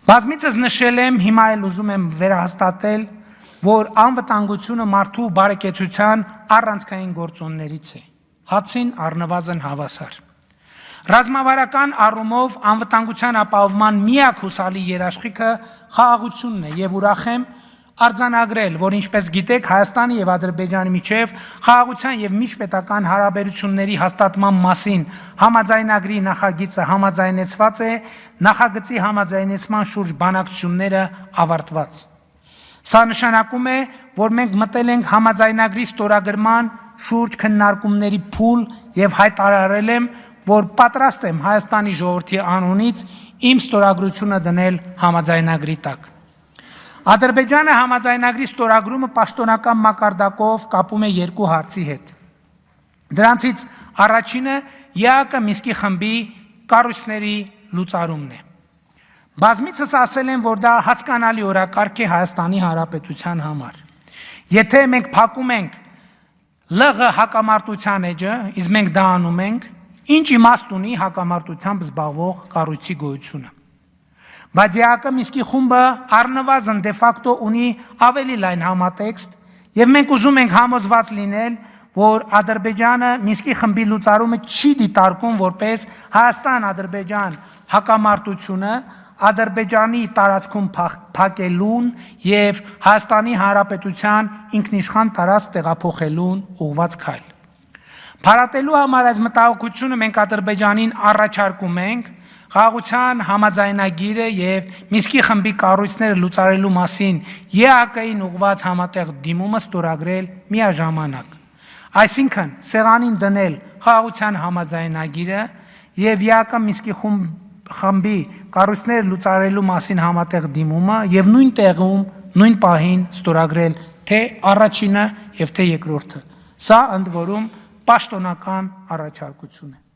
Բազմիցս նշել եմ, հիմա էլ ուզում եմ վերահաստատել, որ անվտանգությունը մարդու բարեկեցության առանցքային գործոններից է, հացին առնվազն հավասար։ Ռազմավարական առումով անվտանգության ապահովման միակ հուսալի երաշխիքը խաղաղությունն է եւ ուրախ եմ արձանագրել, որ ինչպես գիտեք, Հայաստանի եւ Ադրբեջանի միջև խաղաղության եւ միջպետական հարաբերությունների հաստատման մասին համաձայնագրի նախագիծը համաձայնեցված է, նախագծի համաձայնեցման շուրջ բանակցությունները ավարտված։ Սա նշանակում է, որ մենք մտել ենք համաձայնագրի ստորագրման շուրջ քննարկումների փուլ եւ հայտարարել եմ, որ պատրաստ եմ Հայաստանի ժողովրդի անունից իմ ստորագրությունը դնել համաձայնագրի տակ։ Ադրբեջանը համաձայնագրի ստորագրումը պաշտոնական մակարդակով կապում է երկու հարցի հետ։ Դրանցից առաջինը ԵԱԿ Մինսկի խմբի կառույցների լուծարումն է։ Բազմիցս ասել եմ, որ դա հասկանալի օրակարգ է Հայաստանի Հանրապետության համար։ Եթե մենք փակում ենք ԼՂ հակամարտության էջը, իսկ մենք դա անում ենք, ինչ իմաստ ունի հակամարտությամբ զբաղվող կառույցի գոյությունը։ Բայց ԵԱԿ Մինսկի խումբը առնվազն դե ֆակտո ունի ավելի լայն համատեքստ եւ մենք ուզում ենք համոզված լինել, որ Ադրբեջանը Մինսկի խմբի լուծարումը չի դիտարկում որպես Հայաստան-Ադրբեջան հակամարտությունը Ադրբեջանի տարածքում փակելուն եւ Հայաստանի Հանրապետության ինքնիշխան տարածք տեղափոխելուն ուղղված քայլ։ Փարատելու համար այս մտահոգությունը մենք Ադրբեջանին առաջարկում ենք խաղաղության համաձայնագիրը եւ Մինսկի խմբի կառույցները լուծարելու մասին ԵԱԿ-ին ուղղված համատեղ դիմումը ստորագրել միաժամանակ։ Այսինքն սեղանին դնել խաղաղության համաձայնագիրը եւ ԵԱԿ Մինսկի խմբի կառույցները լուծարելու մասին համատեղ դիմումը եւ նույն տեղում, նույն պահին ստորագրել թե առաջինը եւ թե երկրորդը։ Սա ընդ որում պաշտոնական առաջարկություն է։